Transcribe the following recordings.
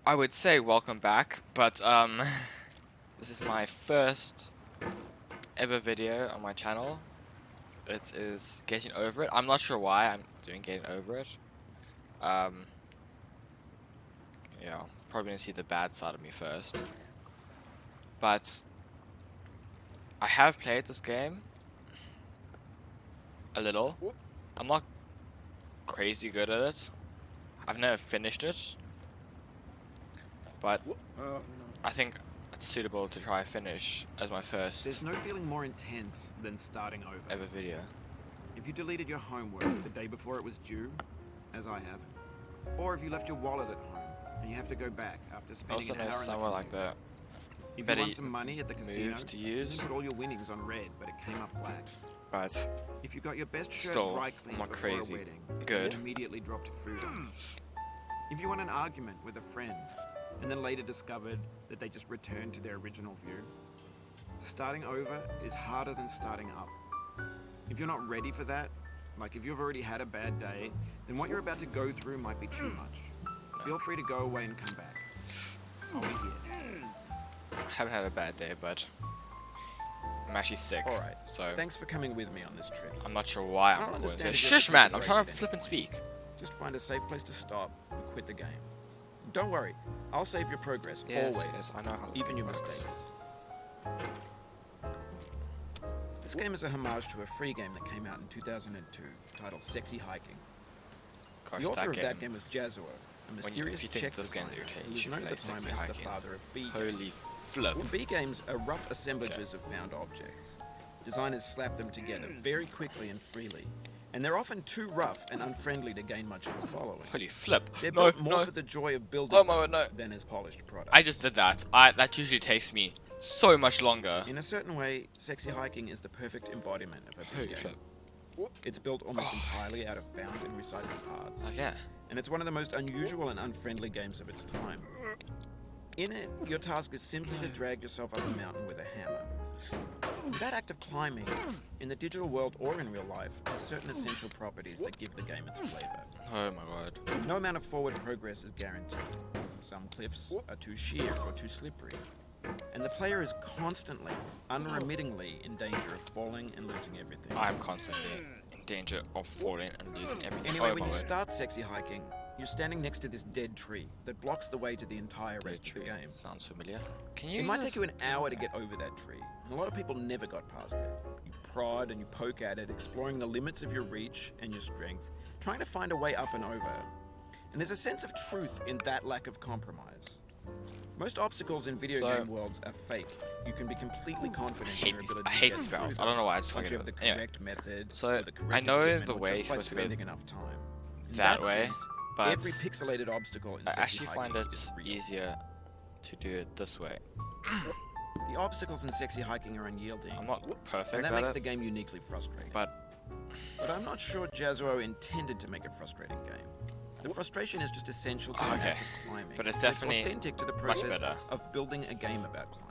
I would say welcome back, but this is my first ever video on my channel. It is getting over it. I'm not sure why I'm doing getting over it. Um, yeah, probably gonna see the bad side of me first. But I have played this game a little. I'm not crazy good at it. I've never finished it, but I think it's suitable to try finish as my first There's no feeling more intense than starting over. ever video. If you deleted your homework the day before it was due, as I have, or if you left your wallet at home and you have to go back after I spending also an know hour in the somewhere like commute. that. If better you won some money at the casino, moves to you use. put all your winnings on red, but it came up black. But If you got your best shirt still, dry I'm cleaned not before crazy a wedding, good. you immediately dropped food on it. If you won an argument with a friend and then later discovered that they just returned to their original view, starting over is harder than starting up. If you're not ready for that, like if you've already had a bad day, then what you're about to go through might be too much. Feel free to go away and come back. I'll be here. I haven't had a bad day, but I'm actually sick. Alright, So thanks for coming with me on this trip. I'm not sure why I'll I'm recording understand this. if you have Shush, to man! take a I'm break trying at to any flip and point. speak. Just find a safe place to stop and quit the game. Don't worry, I'll save your progress, Yes, always, yes, I know how this even your works. mistakes. This game is a homage to a free game that came out in 2002 titled Sexy Hiking. Gosh, The author that of game. that game was Jazuo, a mysterious if you think Czech this game's designer irritating, who you was should known play at the time Sexy as the Hiking. father of B Holy games. flip. And B games are rough assemblages of found objects. Designers slap them together very quickly and freely, and they're often too rough and unfriendly to gain much of a following. Holy flip. They're No, built more no. for the joy of building Oh my god, no. than as polished products. I just did that. That usually takes me so much longer. In a certain way, Sexy Hiking is the perfect embodiment of a Holy big flip. game. It's built almost entirely out of found and recycled parts, Oh yeah. and it's one of the most unusual and unfriendly games of its time. In it, your task is simply to drag yourself up a mountain with a hammer. That act of climbing, in the digital world or in real life, has certain essential properties that give the game its flavor. Oh my god. No amount of forward progress is guaranteed. Some cliffs are too sheer or too slippery, and the player is constantly, unremittingly in danger of falling and losing everything. I'm constantly in danger of falling and losing everything. Anyway, Oh when my you word. start Sexy Hiking, you're standing next to this dead tree that blocks the way to the entire rest of the game. Sounds familiar. Can you It might just- take you an hour to get over that tree, and a lot of people never got past it. You prod and you poke at it, exploring the limits of your reach and your strength, trying to find a way up and over. And there's a sense of truth in that lack of compromise. Most obstacles in video So- game worlds are fake. You can be completely confident in your ability I to hate get these through barrels. them I don't know why I just once you fucking have the anyway. correct method, So, or the correct I know equipment, the or way just by for it to go spending enough time. In that way, sense, but every pixelated obstacle in I Sexy actually Hiking find it is real. easier to do it this way. The obstacles in Sexy Hiking are unyielding, I'm not and perfect that at makes it, the game uniquely frustrating. but But I'm not sure Jazuo intended to make a frustrating game. The frustration is just essential to the Okay. act of climbing. But it's and definitely authentic to the much process better. of building a game about climbing.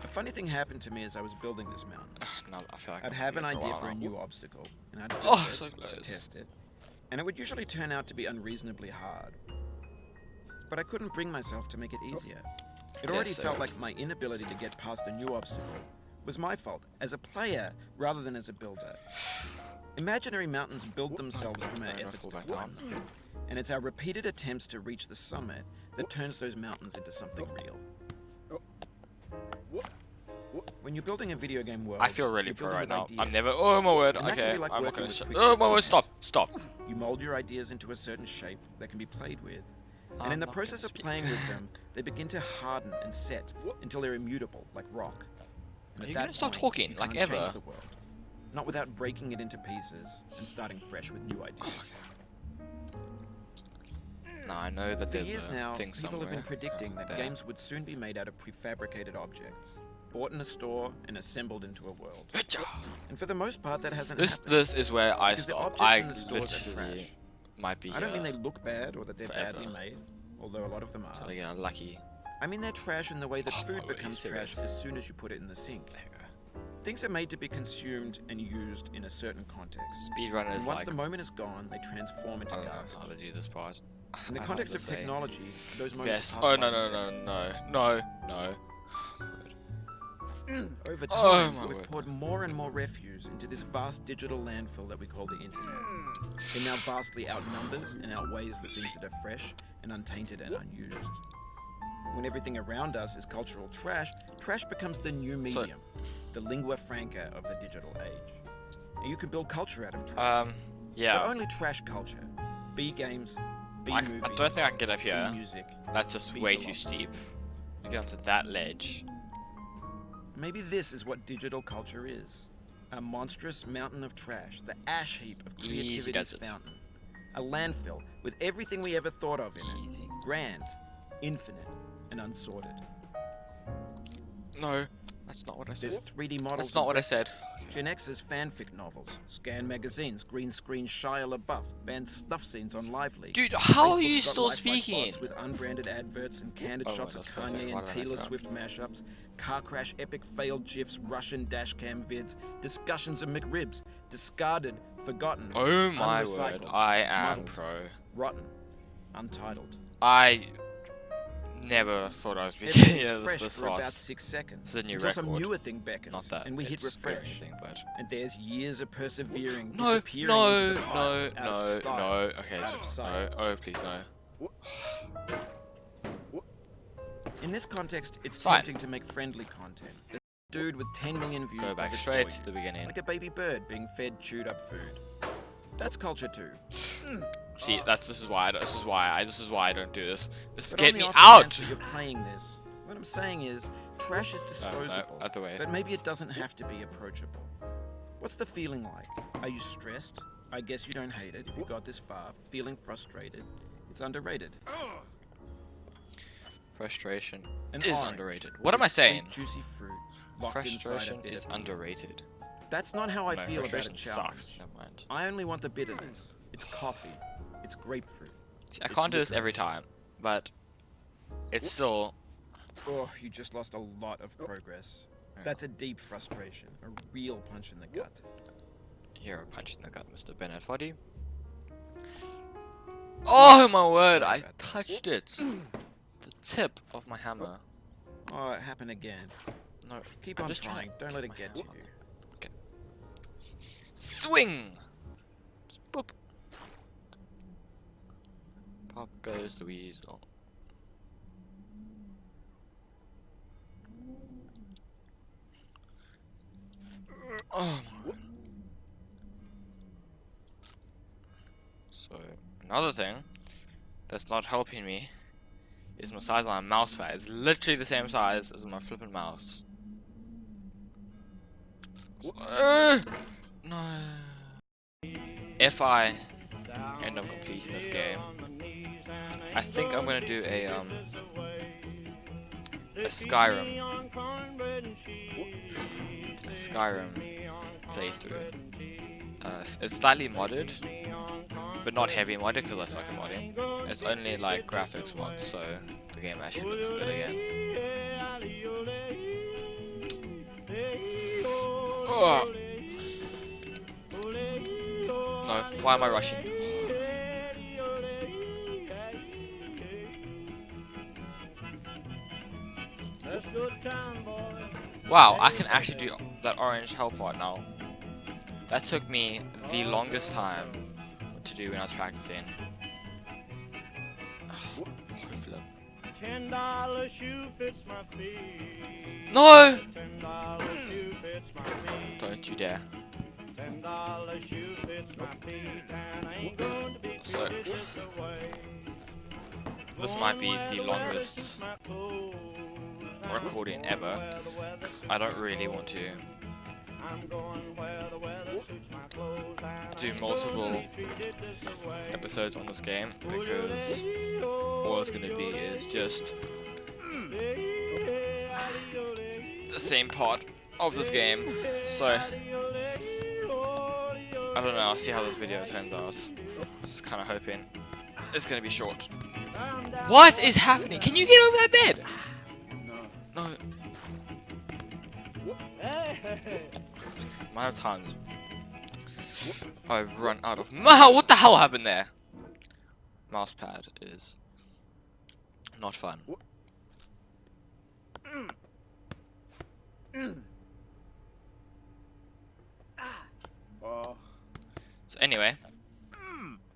A funny thing happened to me as I was building this mountain. no, I feel like I'd I'm have an here idea while for a now. new obstacle, and I'd Oh, build it, so close. test it, and it would usually turn out to be unreasonably hard. But I couldn't bring myself to make it easier. It Yes, already so- felt like my inability to get past a new obstacle was my fault, as a player rather than as a builder. Imaginary mountains build themselves from our I'm gonna efforts fall to back climb down. them, and it's our repeated attempts to reach the summit that turns those mountains into something real. When you're building a video game world, I feel really you're pro building right with now. I'm ideas. never. Oh my word. And that can Okay, be like I'm not working gonna. with Sh quick oh my word. success. Stop. You mold your ideas into a certain shape that can be played with. And I'm in the not process gonna of speak. playing with them, they begin to harden and set until they're immutable, like rock. And Are at you that gonna stop point, talking, you like can't change ever? the world. Not without breaking it into pieces and starting fresh with new ideas. No, I know that For there's years a now, thing people somewhere. have been predicting that there. games would soon be made out of prefabricated objects, bought in a store and assembled into a world. And for the most part, that hasn't happened. This is where I Because the stop. objects I in the stores are literally trash. might be. I don't mean they look bad or that they're forever. badly made, although a lot of them are. So, yeah, lucky. I mean they're trash in the way that Oh, food are you becomes trash serious? as soon as you put it in the sink. There you go. Things are made to be consumed and used in a certain context. Speedrunner is And once like. the moment is gone, they transform into I don't know garbage. how to do this part. In the I context of have to say. technology, those moments Yes. pass Oh by no in no. Over Oh, time, my we've word. poured more and more refuse into this vast digital landfill that we call the internet. It now vastly outnumbers and outweighs the things that are fresh and untainted and unused. When everything around us is cultural trash, trash becomes the new medium, the lingua franca of the digital age. And you can build culture out of trash. But Yeah. only trash culture. B games, B I movies, don't think I can get up B here. music. That's just B way too philosophy. steep. You get onto that ledge. Maybe this is what digital culture is. A monstrous mountain of trash, the ash heap of Easy creativity's does it. fountain. A landfill with everything we ever thought of in it. Easy. Grand, infinite, and unsorted. No, that's not what I said. There's 3D models. That's not of what I said. Gen X's fanfic novels, scan magazines, green screen Shia LaBeouf, banned snuff scenes on Lively. Dude, how are Facebook's you got still lifelike speaking? bots with unbranded adverts and candid Oh, shots of that's perfect. Kanye Why and did I mess Taylor that up? Swift mashups, car crash epic failed gifs, Russian dashcam vids, discussions of McRibs, discarded, forgotten, Oh my word, unrecycled, I am muddled, pro. rotten, untitled. I never thought I was Everything's speaking yeah, fresh this for about fast. 6 seconds. This is a new until some record. newer thing beckons, Not that and we hit it's good or refresh. anything, but And there's years of persevering, no, disappearing into the no, pipe, no, out of no, style, no. Okay, out of no. sight. Oh, please no. In this context, it's Fine. tempting to make friendly content. A dude with 10 million views Go back does it straight for to you, the beginning. like a baby bird being fed chewed up food. That's culture too. See, this is why I don't do this. This is But get on the me off out. chance that you're playing this, what I'm saying is, trash is disposable, out the way. but maybe it doesn't have to be approachable. What's the feeling like? Are you stressed? I guess you don't hate it if you got this far. Feeling frustrated? It's underrated. Frustration An is orange underrated. What am I is saying? Sweet, juicy fruit locked Frustration inside a is bitter pea. underrated. That's not how I No, feel about a frustration challenge. sucks. Never mind. I only want the bitterness. It's coffee. It's grapefruit. See, I It's can't do this liquor. every time, but it's still. Oh, you just lost a lot of progress. That's a deep frustration, a real punch in the gut. You're a punch in the gut, Mr. Bennett Foddy. Oh my word! Sorry I about that. touched it. The tip of my hammer. Oh, it happened again. No, Keep I'm on just trying. Don't let it my get to hammer. you. Swing. Boop. Pop goes the weasel. Oh my word. So another thing that's not helping me is my size of my mouse pad. It's literally the same size as my flippin' mouse. No. If I end up completing this game, I think I'm gonna do a Skyrim playthrough. It's slightly modded, but not heavy modded because I suck at modding. It's only like graphics mods, so the game actually looks good again. Oh. No, why am I rushing? Wow, I can actually do that orange hell part now. That took me the longest time to do when I was practicing. Hopefully. No! Don't you dare. So, this might be the longest recording ever, because I don't really want to do multiple episodes on this game, because all it's going to be is just the same part of this game. So I don't know, I'll see how this video turns out. Just kind of hoping it's going to be short. What is happening? Can you get over that bed? No. Amount of times I've run out of what the hell happened there? mouse pad is not fun. Oh. So anyway,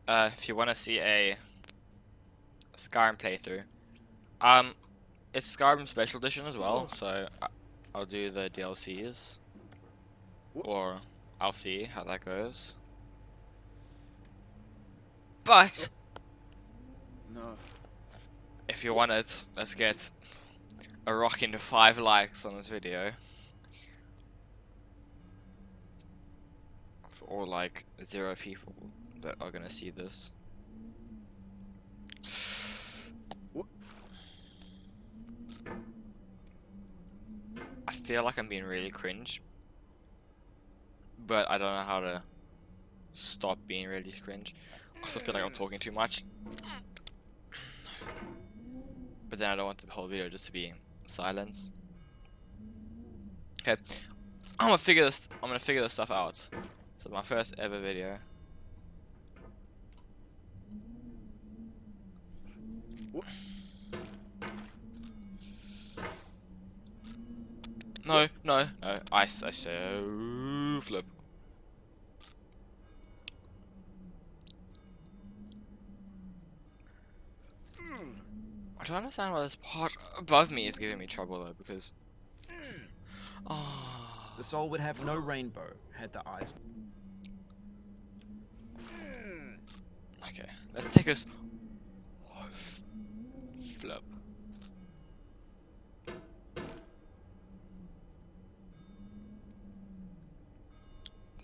if you want to see a Skyrim playthrough, it's Skyrim Special Edition as well, so I'll do the DLCs, or I'll see how that goes. But No. if you want it, let's get a rocking 5 likes on this video. Or like 0 people that are gonna see this. I feel like I'm being really cringe, but I don't know how to stop being really cringe. I also feel like I'm talking too much, but then I don't want the whole video just to be silence. Okay, I'm gonna figure this stuff out. This is my first ever video. No, no, no. I say flip. I don't understand why this part above me is giving me trouble though, because The soul would have no rainbow had the eyes. okay, let's take this flip.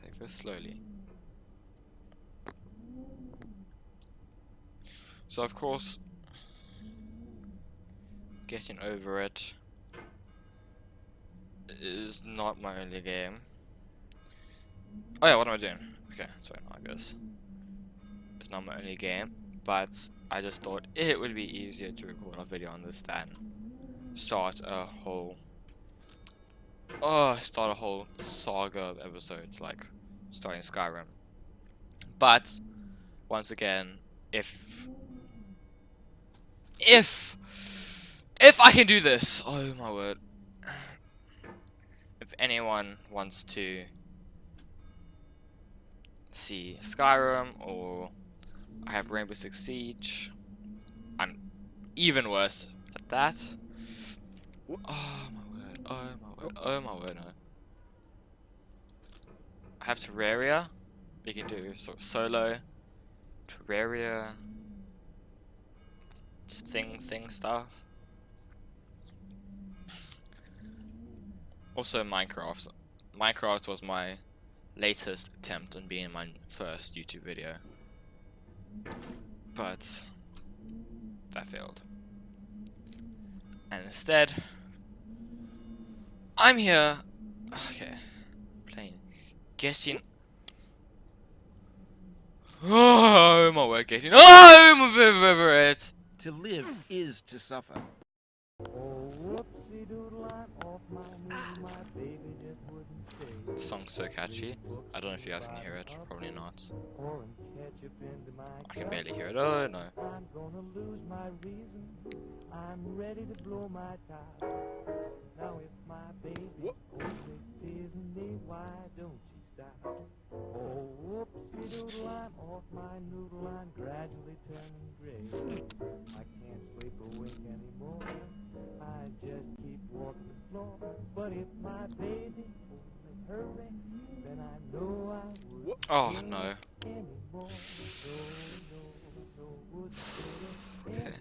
Take this slowly. So of course, getting over it is not my only game. Oh yeah, what am I doing? Okay, sorry, no, I guess it's not my only game, but I just thought it would be easier to record a video on this than start a whole saga of episodes like starting Skyrim. But once again, if I can do this, oh my word. If anyone wants to see Skyrim, or I have Rainbow Six Siege, I'm even worse at that. Oh my word, oh my word, oh my word, no. I have Terraria. We can do solo, Terraria, thing stuff. Also Minecraft. Minecraft was my latest attempt on being my first YouTube video, but that failed. And instead, I'm here, okay, playing, getting, oh my word, getting over it. To live is to suffer. The song's so catchy. I don't know if you guys can hear it. Probably not. I can barely hear it. Oh no. I'm gonna lose my reason. I'm ready to blow my top. Now if my baby only teasing me, why don't she stop? Oh, whoopsie doodle, I'm off my noodle. I'm gradually turning gray. I can't sleep or wink anymore. I just keep walking the floor. But if my baby only hurry, then I know I would. Oh no. Okay.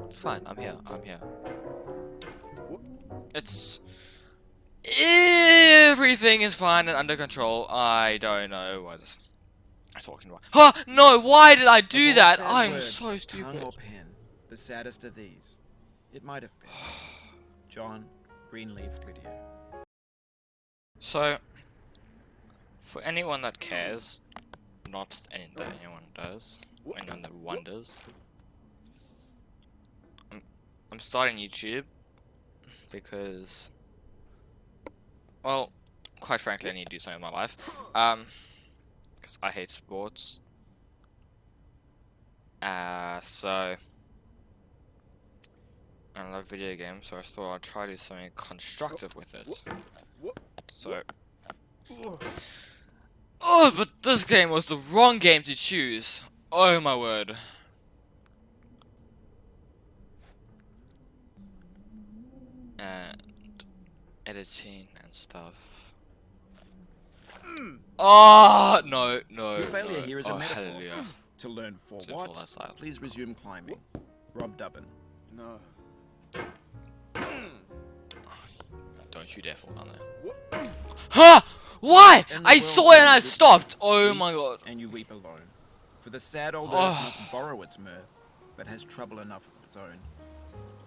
It's fine. I'm here. I'm here. It's everything is fine and under control. I don't know what I'm talking about. Huh? No. Why did I do Of all that? sad I'm words, so tongue stupid. or pen, the saddest of these. It might have been. John Greenleaf Whittier. So, for anyone that cares, not that anyone does, anyone that wonders, I'm starting YouTube because, well, quite frankly, I need to do something in my life. Because I hate sports, So I love video games, so I thought I'd try to do something constructive with it. So, oh, but this game was the wrong game to choose. Oh my word. And editing and stuff. Oh no, no. Your failure no. here is a Oh, metaphor. hallelujah. To learn for To what? fall aside. Please resume climbing. Rob Dubbin. No. Don't you dare fall down there. Huh? Why? And the I world saw it and I ends with stopped. Oh weep my god. And you weep alone. For the sad old Oh. earth must borrow its mirth, but has trouble enough of its own.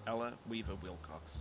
Ella Weaver Wilcox.